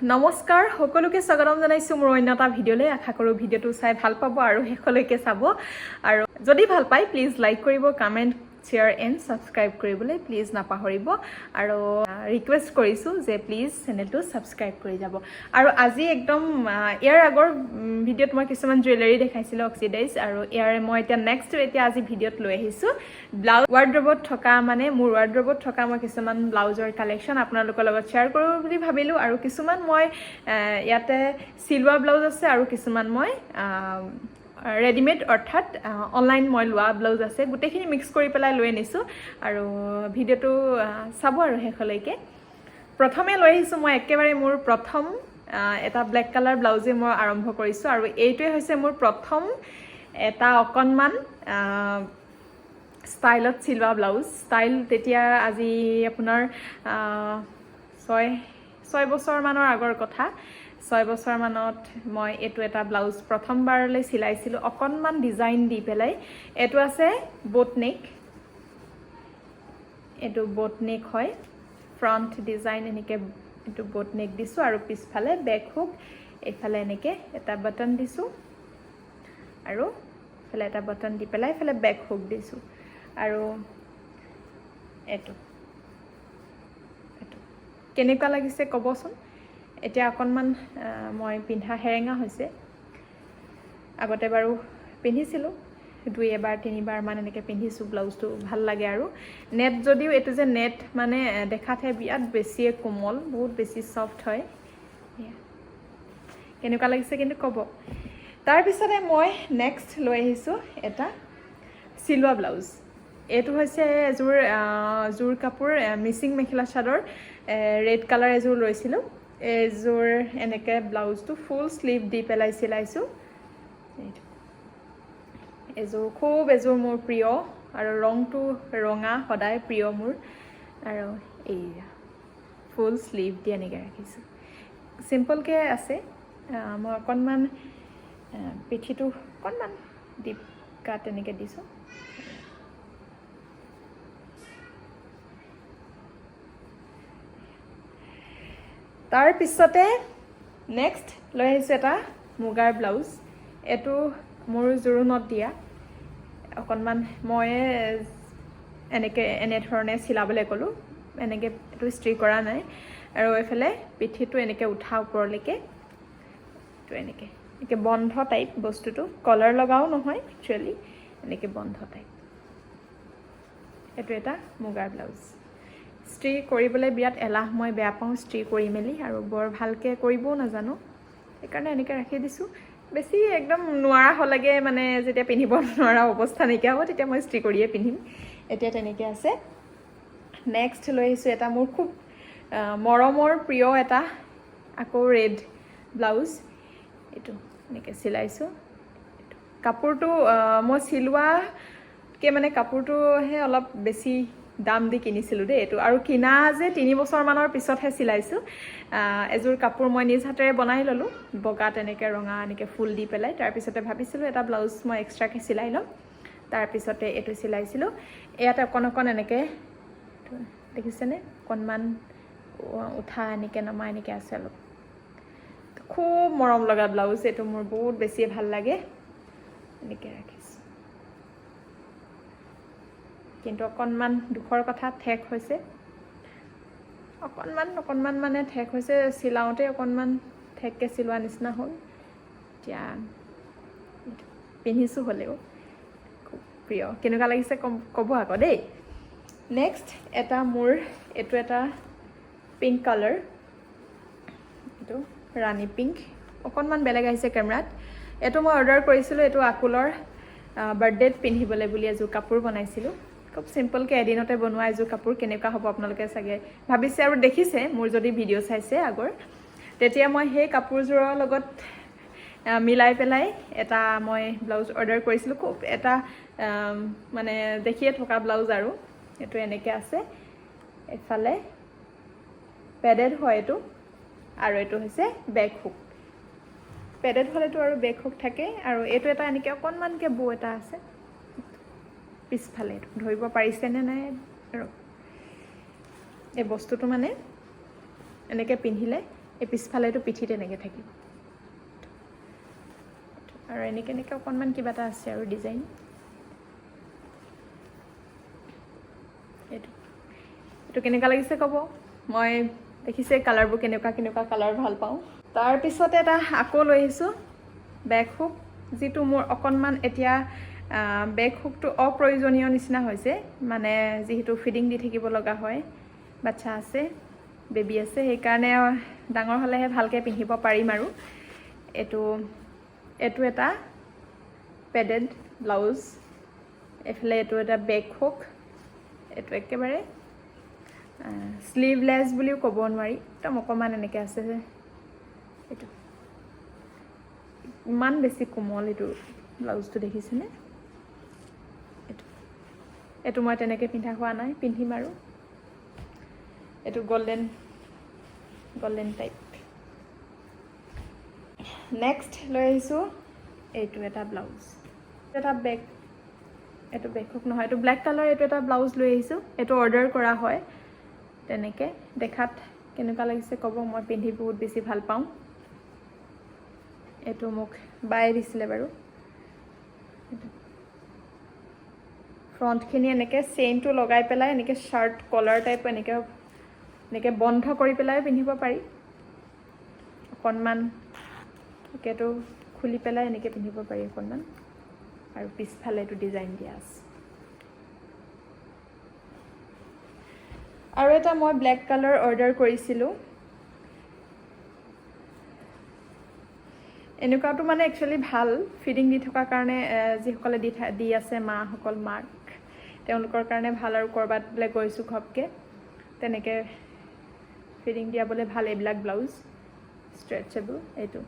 নমস্কাৰ সকলোকে স্বাগতম জনাইছো মোৰ অন্যটা ভিডিঅ'লৈ আশা কৰো ভিডিঅ'টো চাই ভাল পাব আৰু শেষলৈকে চাব আৰু যদি ভাল পায় প্লিজ লাইক কৰিব কমেন্ট share and subscribe কৰিবলৈ প্লিজ নাপাহৰিব আৰু ৰিকুৱেষ্ট কৰিছো যে প্লিজ চেনেলটো সাবস্ক্ৰাইব কৰি যাব আৰু আজি একদম ইয়াৰ আগৰ ভিডিঅ'ত মই কিছুমান জুৱেলাৰী দেখাইছিল অক্সিডাইজ আৰু ইয়াৰে মই এতিয়া নেক্সট এতিয়া আজি ভিডিঅ'ত লৈ আহিছো ব্লাউজ ৱাৰ্ড্ৰবত থকা মানে মোৰ ৱাৰ্ড্ৰবত থকা মই কিছুমান ব্লাউজৰ কালেকচন আপোনালোকৰ লগত শ্বেয়াৰ কৰো বুলি ভাবিলো আৰু কিছুমান মই ইয়াতে চিলৱা ব্লাউজ আছে আৰু কিছুমান মই ৰেডিমেড অৰ্থাৎ অনলাইন মই লোৱা ব্লাউজ আছে গুটেখিনি মিক্স কৰি পেলাই লৈ আনিছো আৰু ভিডিঅ'টো চাব আৰু শেষলৈকে প্ৰথমে লৈ আহিছো মই একেবাৰে মোৰ প্ৰথম এটা ব্লেক কালাৰ ব্লাউজে মই আৰম্ভ কৰিছো আৰু এইটোৱে হৈছে মোৰ প্ৰথম এটা অকনমান ষ্টাইলত চিলৱা ব্লাউজ ষ্টাইল তেতিয়া আজি আপোনাৰ 6 বছৰ মানৰ আগৰ কথা 6 বছৰ মানত মই এটো এটা ব্লাউজ প্ৰথমবাৰলৈ চিলাইছিলো অকনমান ডিজাইন দি পেলাই এটো আছে বোট নেক এটো বোট নেক হয় ফ্ৰন্ট ডিজাইন এনেকে এটো বোট নেক দিছো আৰু পিছফালে বেক হুক এফালে এনেকে এটা বাটন দিছো আৰু ফলে এটা বাটন দি পেলাই ফলে বেক হুক দিছো আৰু এটো কেনেকুৱা লাগিছে কবচোন এতিয়া অকনমান মই পিন্ধা হেৰেঙা হৈছে আগতে বাৰু পিন্ধিছিলো দুই এবাৰ তিনিবাৰ মান এনেকে পিন্ধিছো ব্লাউজটো ভাল লাগে আৰু নেট যদিও এটো যে নেট মানে দেখাতে বিয়াত বেছি কোমল বহুত বেছি সফট হয় কেনেকুৱা লাগিছে কিন্তু কব তাৰ পিছতে মই নেক্সট লৈ আহিছো এটা চিলৱা ব্লাউজ এটো হৈছে জোৰ কাপোৰ মিচিং মেখেলা চাদৰ ৰেড কালাৰ এজোৰ লৈছিলো এজোৰ এনেকে ব্লাউজটো ফুল স্লিভ দি পেলাই চিলাইছো এজোৰ মোৰ প্ৰিয় আৰু ৰংটো ৰঙা সদায় প্ৰিয় মোৰ আৰু এই ফুল স্লিভ দি এনেকে ৰাখিছো সিম্পল কে আছে মই অকনমান পিঠিটো অকনমান ডিপ কাট এনেকে দিছো তাৰ পিছতে নেক্সট লৈ আহিছো এটা মুগাৰ ব্লাউজ এটো মোৰ জোৰণত দিয়া অকনমান মই এনে ধৰণে চিলাবলৈ কলো এনেকে এটো ষ্ট্ৰি কৰা নাই আৰু এফালে পিঠিটো এনেকে উঠা ওপৰলৈকে তো এনেকে বন্ধ টাইপ বস্তুটো কলাৰ লগাও নহয় একচুয়ালি এনেকে বন্ধ টাইপ এটো এটা মুগাৰ ব্লাউজ ষ্ট্ৰি কৰিবলৈ বিয়াত এলাহ মই বেয়া পাওঁ ষ্ট্ৰি কৰি মেলি আৰু বৰ ভালকে কৰিবও নাজানো সেইকাৰণে এনেকে ৰাখি দিছো বেছি একদম নোৱাৰা হলগে মানে যেতিয়া পিন্ধিব নোৱাৰা অৱস্থা নাইকিয়া হ'ব তেতিয়া মই ষ্ট্ৰি কৰিয়ে পিন্ধিম এতিয়া তেনেকে আছে নেক্সট লৈ আহিছো এটা মোৰ খুব মৰমৰ প্ৰিয় এটা আকৌ ৰেড ব্লাউজ এটো এনেকে চিলাইছো কাপোৰটো মই চিলৱা কে মানে কাপোৰটো হে অলপ বেছি দাম দি কিনিছিলো দে এটো আৰু কিনা যে 3 বছৰ মানৰ পিছতহে চিলাইছো এজোৰ কাপোৰ মই নিজ হাতেৰে বনাই ললো বগা তেনেকে ৰঙা এনেকে ফুল দি পেলাই তাৰ পিছতে ভাবিছিলো এটা ব্লাউজ মই এক্সট্ৰাকে চিলাই লম তাৰ পিছতে এটো চিলাইছিলো ইয়াতে অকন এনেকে দেখিছেনে কনমান উঠা এনেকে নমা এনেকে আছে অলপ খুব মৰম লগা ব্লাউজ এটো মোৰ বহুত বেছি ভাল লাগে এনেকে ৰাখিছো কিন্তু অকনমান দুখৰ কথা ঠেক হৈছে অকনমান মানে ঠেক হৈছে চিলাওতে অকনমান ঠেককে চিলোৱা নিচিনা হ'ল এতিয়া পিন্ধিছো হলেও খুব প্ৰিয় কেনেকুৱা লাগিছে কব আকৌ দেই নেক্সট এটা মোৰ এটো এটা পিংক কালাৰ এটো ৰাণী পিংক অকনমান বেলেগ আহিছে কেমেৰাত এটো মই অৰ্ডাৰ কৰিছিলো এটো আকুলৰ বাৰ্থডেত পিন্ধিবলৈ বুলি এজোৰ কাপোৰ বনাইছিলো খুব সিম্পল কে এদিনতে বনোৱা এজোৰ কাপোৰ কেনেকুৱা হ'ব আপোনালোকে চাগে ভাবিছে আৰু দেখিছে মোৰ যদি ভিডিঅ' চাইছে আগৰ তেতিয়া মই সেই কাপোৰজোৰৰ লগত মিলাই পেলাই এটা মই ব্লাউজ অৰ্ডাৰ কৰিছিলো খুব এটা মানে দেখিয়ে থকা ব্লাউজ আৰু এটো এনেকে আছে এফালে পেডেড হয় এটো আৰু এটো হৈছে বেক হুক পেডেড হলেটো আৰু বেক হুক থাকে আৰু এটো এটা এনেকে অকনমানকে বো এটা আছে পিছফালে ধৰিব পাৰিছে নে নাই আৰু এই বস্তুটো মানে এনেকে পিন্ধিলে এই পিছফালেতো পিঠিত এনেকৈ থাকিব আৰু এনেকৈ এনেকৈ অকণমান কিবা এটা আছে আৰু ডিজাইন এইটো কেনেকুৱা লাগিছে ক'ব মই দেখিছে কালাৰবোৰ কেনেকুৱা কালাৰ ভাল পাওঁ তাৰপিছতে এটা আকৌ লৈ আহিছোঁ বেক হুক যিটো মোৰ অকণমান এতিয়া বেক হুকটো অপ্ৰয়োজনীয় নিচিনা হৈছে মানে যিহেতু ফিডিং দি থাকিব লগা হয় বাচ্চা আছে বেবী আছে সেইকাৰণে ডাঙৰ হ'লেহে ভালকৈ পিন্ধিব পাৰিম আৰু এইটো এটা পেডেড ব্লাউজ এইফালে এইটো এটা বেক হুক এইটো একেবাৰে স্লিভলেছ বুলিও ক'ব নোৱাৰি একদম অকণমান এনেকৈ আছে যে এইটো ইমান বেছি কোমল এইটো ব্লাউজটো দেখিছেনে এইটো মই তেনেকৈ পিন্ধা হোৱা নাই পিন্ধিম আৰু এইটো গল্ডেন টাইপ নেক্সট লৈ আহিছোঁ এইটো এটা ব্লাউজ এটা এইটো বেক হুক নহয় এইটো ব্লেক কালাৰ এইটো এটা ব্লাউজ লৈ আহিছোঁ এইটো অৰ্ডাৰ কৰা হয় তেনেকৈ দেখাত কেনেকুৱা লাগিছে ক'ব মই পিন্ধি বহুত বেছি ভাল পাওঁ এইটো মোক বায়ে দিছিলে বাৰু ফ্ৰণ্টখিনি এনেকৈ চেইনটো লগাই পেলাই এনেকৈ শ্বাৰ্ট কলাৰ টাইপ এনেকৈ বন্ধ কৰি পেলাই পিন্ধিব পাৰি অকণমান একেটো খুলি পেলাই এনেকৈ পিন্ধিব পাৰি অকণমান আৰু পিছফালে এইটো ডিজাইন দিয়া আছে আৰু এটা মই ব্লেক কালাৰ অৰ্ডাৰ কৰিছিলোঁ এনেকুৱাটো মানে একচুৱেলি ভাল ফিডিং দি থকাৰ কাৰণে যিসকলে দি আছে মাক তেওঁলোকৰ কাৰণে ভাল আৰু ক'ৰবাত বোলে গৈছোঁ ঘপকৈ তেনেকৈ ফিডিং দিয়াবলৈ ভাল এইবিলাক ব্লাউজ ষ্ট্ৰেচেবল এইটো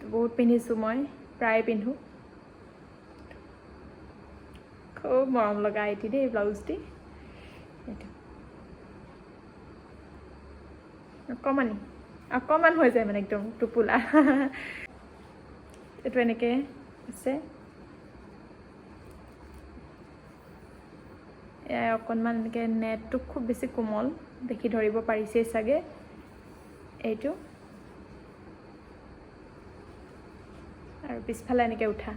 বহুত পিন্ধিছোঁ মই প্ৰায় পিন্ধোঁ খুব মৰম লগা এটি দেই ব্লাউজটি এইটো অকণমান হৈ যায় মানে একদম টোপোলা এইটো এনেকৈ আছে এয়া অকণমান এনেকৈ নেটটো খুব বেছি কোমল দেখি ধৰিব পাৰিছেই চাগে এইটো আৰু পিছফালে এনেকৈ উঠা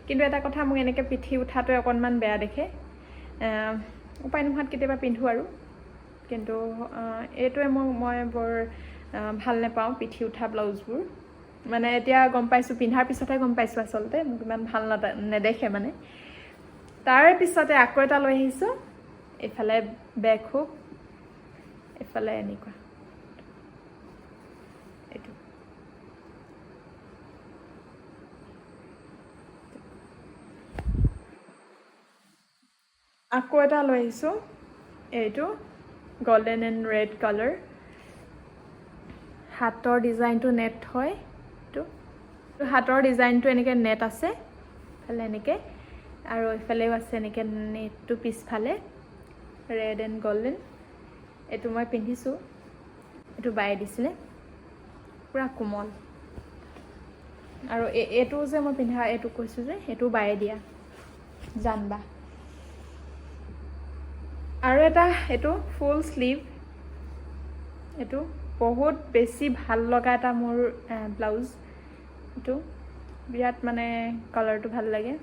কিন্তু এটা কথা মোক এনেকৈ পিঠি উঠাটোৱে অকণমান বেয়া দেখে উপায় নোহোৱাত কেতিয়াবা পিন্ধোঁ আৰু কিন্তু এইটোৱে মই বৰ ভাল নাপাওঁ পিঠি উঠা ব্লাউজবোৰ মানে এতিয়া গম পাইছোঁ পিন্ধাৰ পিছতহে গম পাইছোঁ আচলতে মোক ইমান ভাল নেদেখে মানে তাৰ পিছতে আকৌ এটা লৈ আহিছোঁ এইফালে বেক হুক এইফালে এনেকুৱা এইটো আকৌ এটা লৈ আহিছোঁ এইটো গল্ডেন এণ্ড ৰেড কালাৰ হাতৰ ডিজাইনটো নেট হয় এইটো হাতৰ ডিজাইনটো এনেকৈ নেট আছে ইফালে এনেকৈ আৰু ইফালেও আছে এনেকৈ নেটটো পিছফালে ৰেড এণ্ড গল্ডেন এইটো মই পিন্ধিছোঁ এইটো বায়ে দিছিলে পুৰা কোমল আৰু এইটো যে মই পিন্ধা এইটো কৈছোঁ যে এইটো বায়ে দিয়া জানবা আৰু এটা এইটো ফুল স্লিভ এইটো বহুত বেছি ভাল লগা এটা মোৰ ব্লাউজ এইটো বিৰাট মানে কালাৰটো ভাল লাগে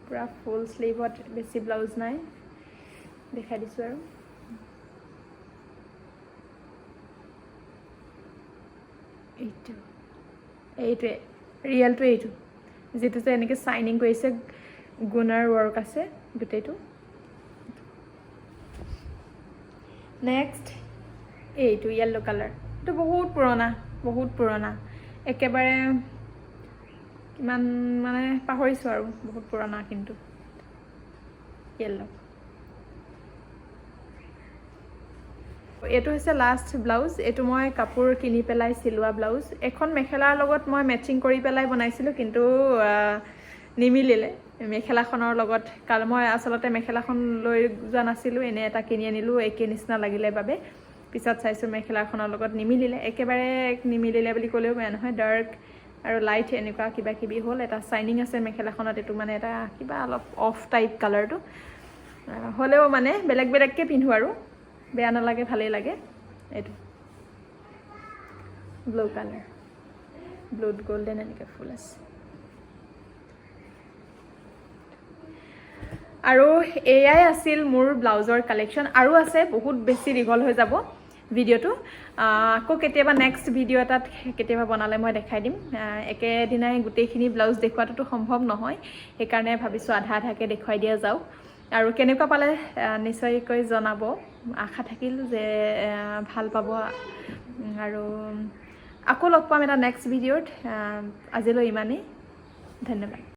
পুৰা ফুল স্লিভত বেছি ব্লাউজ নাই দেখাই দিছোঁ আৰু এইটোৱে ৰিয়েলটো এইটো যিটো যে এনেকৈ চাইনিং কৰিছে গুণাৰ ৱৰ্ক আছে গোটেইটো নেক্সট এইটো য়েল্লো কালাৰ এইটো বহুত পুৰণা একেবাৰে কিমান মানে পাহৰিছোঁ আৰু বহুত পুৰণা কিন্তু য়েল্লো এইটো হৈছে লাষ্ট ব্লাউজ এইটো মই কাপোৰ কিনি পেলাই চিলোৱা ব্লাউজ এখন মেখেলাৰ লগত মই মেচিং কৰি পেলাই বনাইছিলোঁ কিন্তু নিমিলিলে মেখেলাখনৰ লগত কাৰণ মই আচলতে মেখেলাখন লৈ যোৱা নাছিলোঁ এনে এটা কিনি আনিলোঁ একে নিচিনা লাগিলে বাবে পিছত চাইছোঁ মেখেলাখনৰ লগত নিমিলিলে একেবাৰে নিমিলিলে বুলি ক'লেও বেয়া নহয় ডাৰ্ক আৰু লাইট এনেকুৱা কিবা কিবি হ'ল এটা চাইনিং আছে মেখেলাখনত এইটো মানে এটা কিবা অলপ অফ টাইপ কালাৰটো হ'লেও মানে বেলেগকৈ পিন্ধোঁ আৰু বেয়া নালাগে ভালেই লাগে এইটো ব্লু কালাৰ ব্লুত গোল্ডেন এনেকৈ ফুল আছে আৰু এয়াই আছিল মোৰ ব্লাউজৰ কালেকশ্যন আৰু আছে বহুত বেছি দীঘল হৈ যাব ভিডিঅ'টো আকৌ কেতিয়াবা নেক্সট ভিডিঅ' এটাত কেতিয়াবা বনালে মই দেখাই দিম একেদিনাই গোটেইখিনি ব্লাউজ দেখুৱাটোতো সম্ভৱ নহয় সেইকাৰণে ভাবিছোঁ আধা আধাকৈ দেখুৱাই দিয়া যাওক আৰু কেনেকুৱা পালে নিশ্চয়কৈ জনাব আশা থাকিল যে ভাল পাব আৰু আকৌ লগ পাম এটা নেক্সট ভিডিঅ'ত আজিলৈ ইমানেই ধন্যবাদ